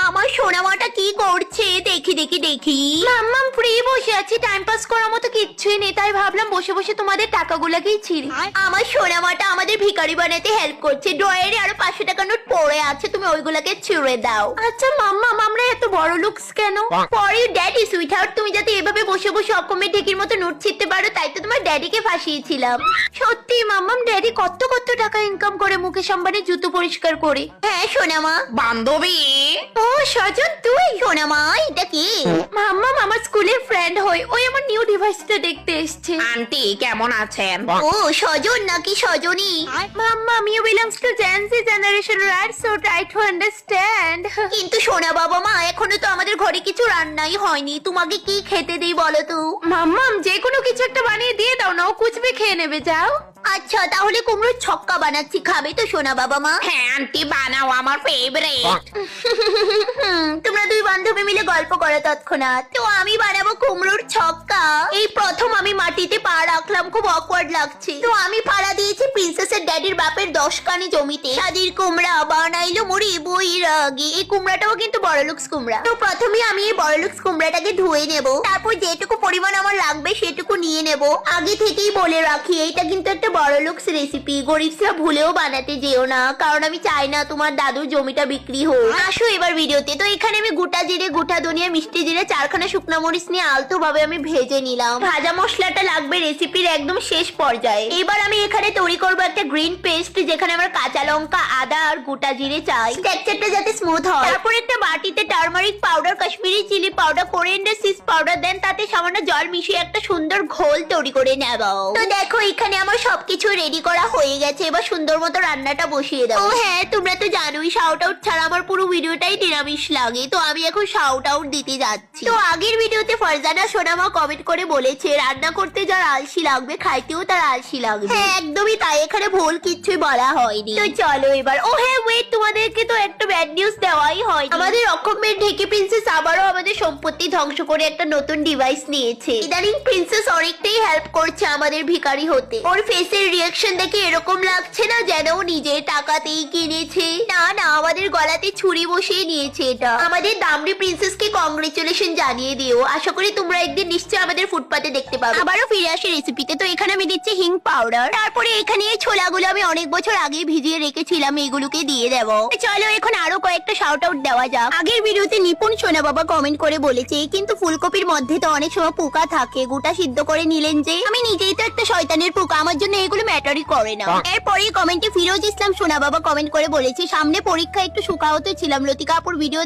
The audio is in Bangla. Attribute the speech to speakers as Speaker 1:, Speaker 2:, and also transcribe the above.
Speaker 1: আমার সোনামাটা কি করছে দেখি দেখি দেখি। মাম্মাম ফ্রি বসে আছি, টাইম পাস করার মতো কিচ্ছুই নেই, তাই ভাবলাম বসে বসে তোমাদের টাকাগুলোকেই ছিঁড়ি। আমার সোনামাটা আমাদের ভিখারি বানাতে হেল্প করছে, ড্রয়ারে আরো 500 টাকা নোট পড়ে আছে, তুমি ওইগুলোকে ছিঁড়ে দাও। আচ্ছা মাম্মাম, আমরা এত বড় লুকস কেন? ফর ইউ ড্যাডি সুইটহার্ট, তুমি যাতে এভাবে বসে বসে অকমের ঢেকির মতো নোট ছিঁড়তে পারো, তাই তো তোমার ড্যাডিকে ফাঁসিয়েছিলাম। সত্যি মাম্মাম, ড্যাডি কত কত টাকা ইনকাম করে মুকেশ আম্বানির জুতো পরিষ্কার করে। হ্যাঁ সোনামা।
Speaker 2: বান্ধবী,
Speaker 1: ও সজন তুই? সোনামা এটা কি? মাম্মাম আমার স্কুলের ফ্রেন্ড হয়, ওই আমার নিউ ডিভাইসটা দেখতে এসেছে।
Speaker 2: আন্টি কেমন আছেন?
Speaker 1: ও সজন নাকি সজনী? মাম্মাম you belongs to Gen Z generation, right? So try to understand. কিন্তু সোনা বাবা মা, এখনো তো আমাদের ঘরে কিছু রান্নাই হয়নি, তোমাকে কি খেতে দেই বলো তো? মাম্মাম যে কোনো কিছু একটা বানিয়ে দিয়ে দাও না, ও কুচবে খেয়ে নেবে, যাও। আচ্ছা তাহলে কুমড়োর ছক্কা বানাচ্ছি, খাবে তো সোনা বাবা মা?
Speaker 2: হ্যাঁ আন্টি বানাও, আমার ফেভারিট।
Speaker 1: তোমরা দুই বান্ধবী মিলে গল্প করো তৎক্ষণাৎ। তো আমি বানাবো কুমড়োর ছক্কা। এই প্রথম আমি মাটিতে পা রাখলাম, খুব অকওয়ার্ড লাগছে। তো আমি পাড়া দিয়েছি প্রিন্সেসের ড্যাডির বাপের 10 কানি জমিতে। স্বাদের কুমড়া বানাইলো মুড়ি বৈরাগী। এই কুমড়াটাও কিন্তু বড়লুক্স কুমড়া। তো প্রথমে আমি এই বড়লুক্স কুমড়াটাকে ধুয়ে নেব, তারপর যেটুকু পরিমাণ আমার লাগবে সেটুকু নিয়ে নেব। আগে থেকেই বলে রাখি, এইটা কিন্তু একটা বড়লুক্স রেসিপি, গরিবরা ভুলেও বানাতে যেও না, কারণ আমি চাই না তোমার দাদুর জমিটা বিক্রি হোক। আসো এবার ভিডিওতে। তো এখানে আমি গোটা জিরে, গোটা ধনিয়া, মিষ্টি জিরে, 4খানা শুকনো মরিচ নিয়ে আলতো ভাবে আমি ভেজে নিলাম। ভাজা মশলাটা লাগবে রেসিপির একদম শেষ পর্যায়ে। এবার আমি এখানে তৈরি করবো একটা গ্রিন পেস্ট, যেখানে আমার কাঁচা লঙ্কা, আদা আর গোটা জিরে চাই, টেক্সচারটা যাতে স্মুথ হয়। তারপর একটা বাটিতে turmeric powder, Kashmiri chili powder, coriander seeds powder দেন, তাতে সামান্য জল মিশিয়ে একটা সুন্দর ঘোল তৈরি করে নেব। তো দেখো এখানে আমার সবকিছু রেডি করা হয়ে গেছে, এবার সুন্দর মতো রান্নাটা বসিয়ে দাও। ও হ্যাঁ, তোমরা তো জানোই শাউট আউট ছাড়া আমার পুরো ভিডিওটাই নিরামিষ লাগে, তো আমি এখন শাউট আউট দিতে যাচ্ছি। তো আগের ভিডিওতে ফারজানা সোনামা কমেন্ট করে বলেছে রান্না করতে যার আলসি লাগবে, খাইতেও তার আলসি লাগবে। হ্যাঁ একদমই তাই, এখানে ভুল কিচ্ছুই বলা হয়নি। তো চলো এবার। ও হ্যাঁ ওয়েট, তোমাদেরকে তো একটা ব্যাড নিউজ দেওয়াই হয়। আমাদের অকমের ঢেকে প্রিন্সেস আবারও আমাদের সম্পত্তি ধ্বংস করে একটা নতুন ডিভাইস নিয়েছে। ইদানিং প্রিন্সেস অনেকটাই হেল্প করছে আমাদের ভিখারি হতে। ওর ফেসের রিয়াকশন দেখে এরকম লাগছে না যেন ও নিজের টাকাতেই কিনেছে। না না, আমাদের গলাতে ছুরি বসিয়ে নিয়েছে এটা। আমাদের দামড়ি প্রিন্সেসকে কংগ্রেচুলেশন জানিয়ে দিও। আশা করি তোমরা একদিন নিশ্চয়ই আমাদের ফুটপাতে দেখতে পাবে। আবারও ফিরে আসি রেসিপিতে। তো এখানে আমি দিচ্ছি হিং পাউডার, তারপরে এখানে এই ছোলাগুলো আমি অনেক বছর আগে ভিজিয়ে রেখেছিলাম, এগুলোকে দিয়ে দেব। চলো এখন আরো কয়েকটা শাউট আউট দেওয়া যাক। আগের ভিডিওতে নিপুণ সোনা বাবা কমেন্ট করে বলেছে কিন্তু ফুলকপির মধ্যে তো অনেক সময় পোকা থাকে, গোটা সিদ্ধ করে নিলেন যে। আমি নিজেই তো একটা শয়তানের পোকা, আমার জন্য এগুলো ম্যাটারই করে না। এরপরে কমেন্টে ফিরোজ ইসলাম সোনা বাবা কমেন্ট করে বলেছে সামনে পরীক্ষা, একটু শুকাহত ছিলাম, লতিকা আপুর ভিডিও